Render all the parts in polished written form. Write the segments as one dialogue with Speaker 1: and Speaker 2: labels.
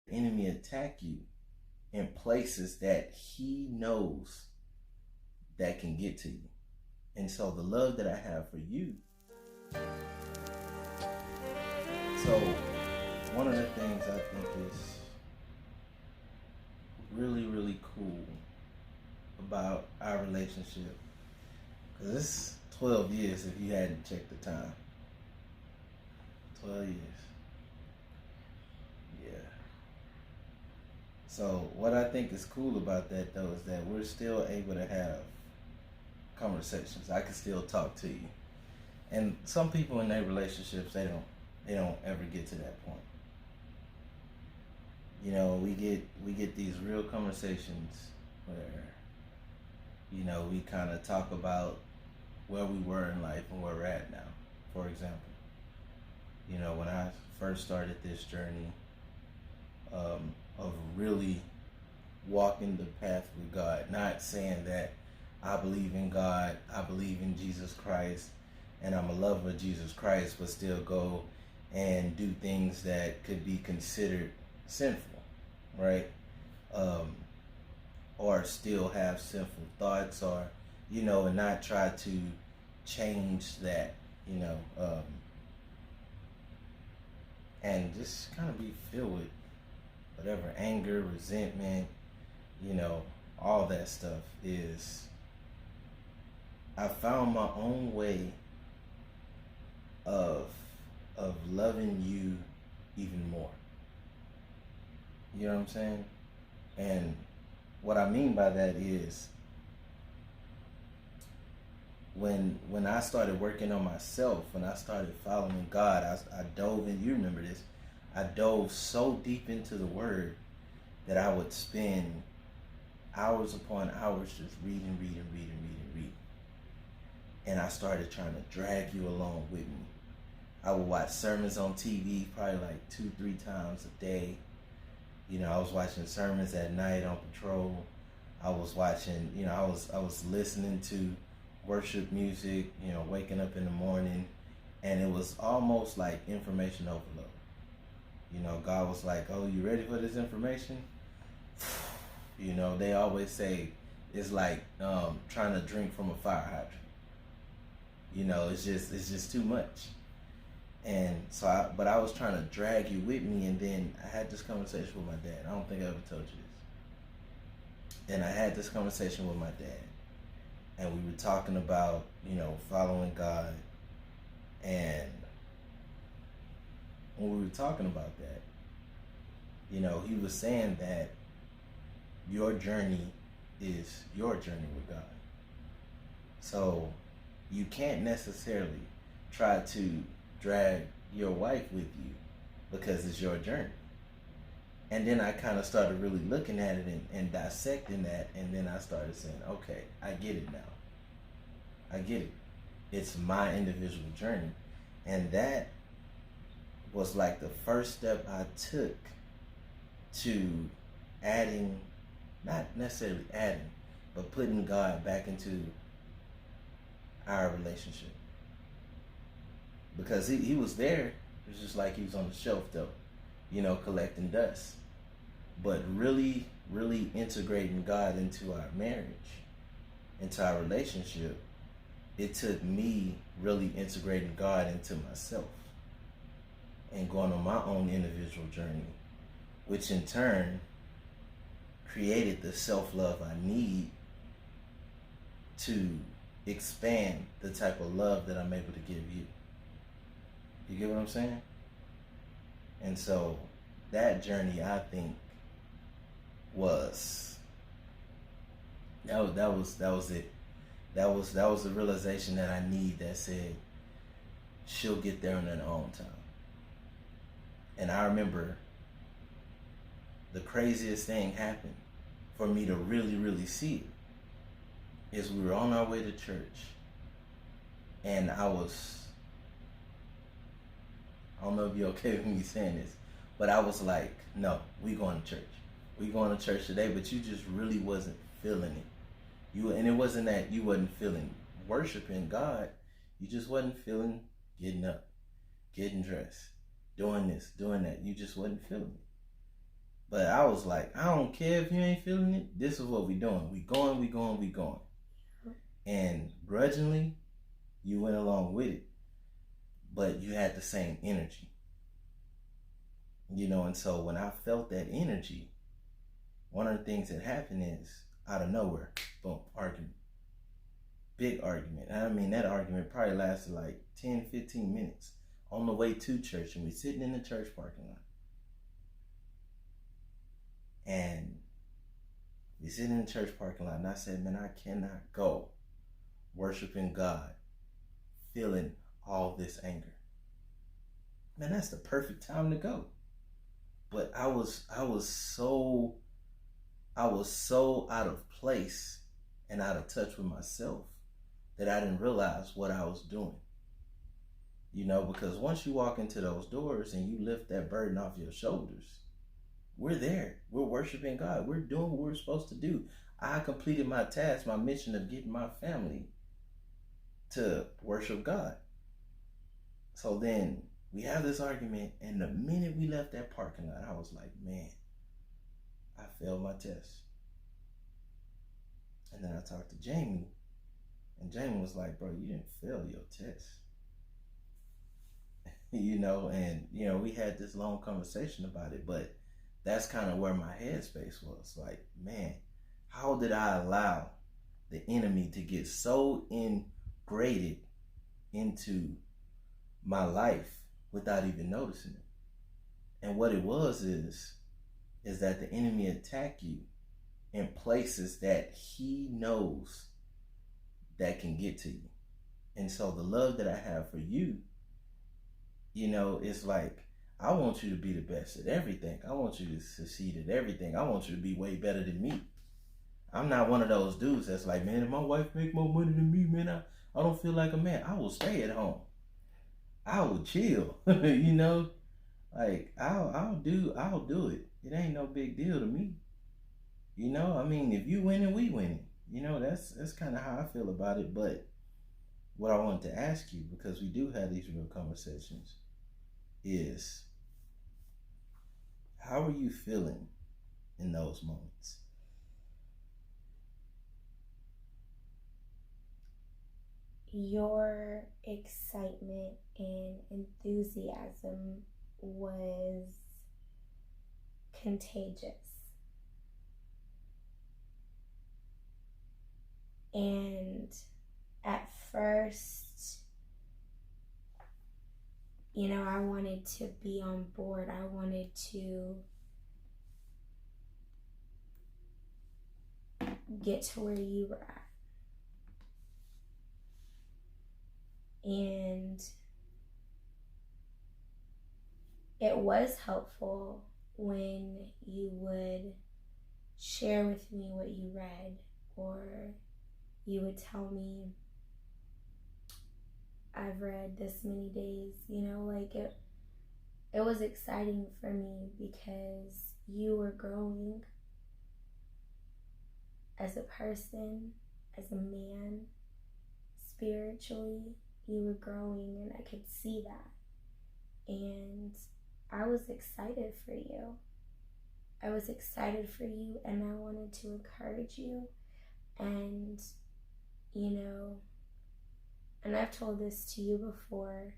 Speaker 1: the enemy attack you in places that he knows that can get to you. And so the love that I have for you. So one of the things I think is really, really cool about our relationship, because it's 12 years if you hadn't checked the time. 12 years. Yeah. So what I think is cool about that though is that we're still able to have conversations. I can still talk to you. And some people in their relationships, they don't ever get to that point. You know, we get these real conversations where, you know, we kind of talk about where we were in life and where we're at now. For example, you know, when I first started this journey of really walking the path with God, not saying that I believe in God, I believe in Jesus Christ, and I'm a lover of Jesus Christ, but still go and do things that could be considered sinful, right? Or still have sinful thoughts, or, you know, and not try to change that, you know, and just kind of be filled with whatever anger, resentment, you know, all that stuff is. I found my own way of loving you even more. You know what I'm saying? And what I mean by that is when I started working on myself, when I started following God, I dove in, you remember this, I dove so deep into the Word that I would spend hours upon hours just reading. And I started trying to drag you along with me. I would watch sermons on TV probably like 2-3 times a day. You know, I was watching sermons at night on patrol. I was watching, you know, I was listening to worship music, you know, waking up in the morning, and it was almost like information overload. You know, God was like, "Oh, you ready for this information?" You know, they always say it's like trying to drink from a fire hydrant. You know, it's just too much. And so, I was trying to drag you with me, and then I had this conversation with my dad. I don't think I ever told you this. And I had this conversation with my dad, and we were talking about, you know, following God. And when we were talking about that, you know, he was saying that your journey is your journey with God. So you can't necessarily try to drag your wife with you because it's your journey. And then I kind of started really looking at it and dissecting that, and then I started saying, okay, I get it now. I get it. It's my individual journey. And that was like the first step I took to adding, not necessarily adding, but putting God back into our relationship. Because he was there, it was just like he was on the shelf though, you know, collecting dust. But really, really integrating God into our marriage, into our relationship, it took me really integrating God into myself and going on my own individual journey, which in turn created the self-love I need to expand the type of love that I'm able to give you. You get what I'm saying? And so that journey, I think, was it. That was the realization that I need, that said she'll get there in her own time. And I remember the craziest thing happened for me to really, really see it is we were on our way to church, and I don't know if you're okay with me saying this, but I was like, no, we going to church. We going to church today, but you just really wasn't feeling it. And it wasn't that you wasn't feeling worshiping God. You just wasn't feeling getting up, getting dressed, doing this, doing that. You just wasn't feeling it. But I was like, I don't care if you ain't feeling it. This is what we doing. We going. And grudgingly, you went along with it. But you had the same energy. And so when I felt that energy, one of the things that happened is, out of nowhere, boom, argument. Big argument. And I mean, that argument probably lasted like 10, 15 minutes on the way to church. And we sitting in the church parking lot. And we sitting in the church parking lot. And I said, man, I cannot go worshiping God, feeling all this anger. Man, that's the perfect time to go. But I was so out of place and out of touch with myself that I didn't realize what I was doing. Because once you walk into those doors and you lift that burden off your shoulders, we're there. We're worshiping God. We're doing what we're supposed to do. I completed my task, my mission of getting my family to worship God. So then we have this argument, and the minute we left that parking lot, I was like, man, I failed my test. And then I talked to Jamie, and Jamie was like, bro, you didn't fail your test. And we had this long conversation about it, but that's kind of where my headspace was. Like, man, how did I allow the enemy to get so ingrained into my life without even noticing it? And what it was is that the enemy attack you in places that he knows that can get to you. And so the love that I have for you, it's like, I want you to be the best at everything. I want you to succeed at everything. I want you to be way better than me. I'm not one of those dudes that's like, man, if my wife make more money than me, man, I don't feel like a man. I will stay at home. I will chill. Like I'll do it. It ain't no big deal to me. I mean, if you winning, we winning. That's kind of how I feel about it. But what I wanted to ask you, because we do have these real conversations, is how are you feeling in those moments?
Speaker 2: Your excitement and enthusiasm was contagious. And at first, I wanted to be on board. I wanted to get to where you were at. And it was helpful when you would share with me what you read, or you would tell me, I've read this many days, it was exciting for me because you were growing as a person, as a man, spiritually. You were growing, and I could see that. And I was excited for you. I was excited for you, and I wanted to encourage you. And, and I've told this to you before,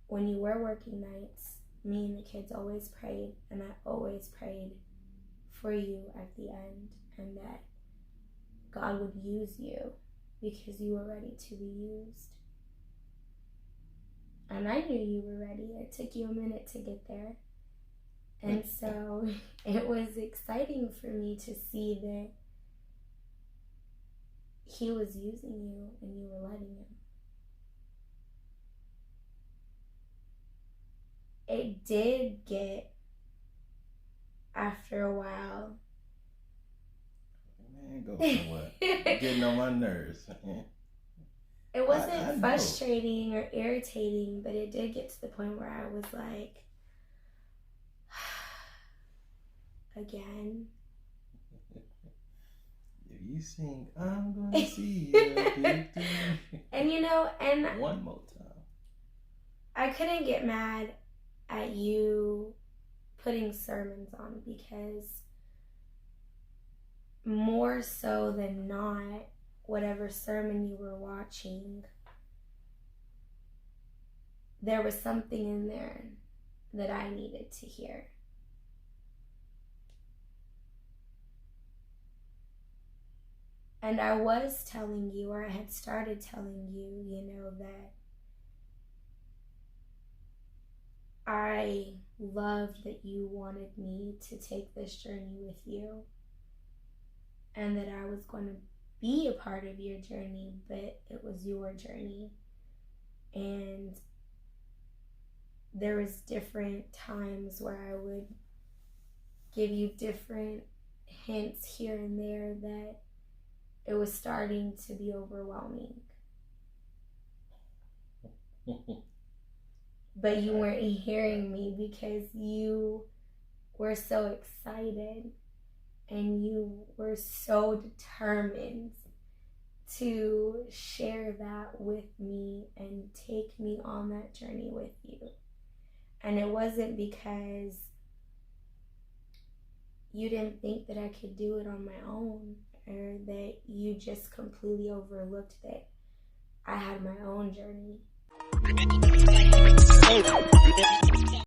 Speaker 2: when you were working nights, me and the kids always prayed, and I always prayed for you at the end, and that God would use you because you were ready to be used. And I knew you were ready. It took you a minute to get there. And so it was exciting for me to see that he was using you and you were letting him. It did get, after a while.
Speaker 1: Man, go somewhere. Getting on my nerves.
Speaker 2: It wasn't frustrating or irritating, but it did get to the point where I was like, again.
Speaker 1: If you sing, I'm gonna see you.
Speaker 2: And and
Speaker 1: one more time.
Speaker 2: I couldn't get mad at you putting sermons on, because more so than not, whatever sermon you were watching, there was something in there that I needed to hear. And I was telling you, or I had started telling you, that I loved that you wanted me to take this journey with you, and that I was going to be a part of your journey, but it was your journey. And there was different times where I would give you different hints here and there that it was starting to be overwhelming. But you weren't hearing me because you were so excited and you were so determined to share that with me and take me on that journey with you. And it wasn't because you didn't think that I could do it on my own, or that you just completely overlooked that I had my own journey.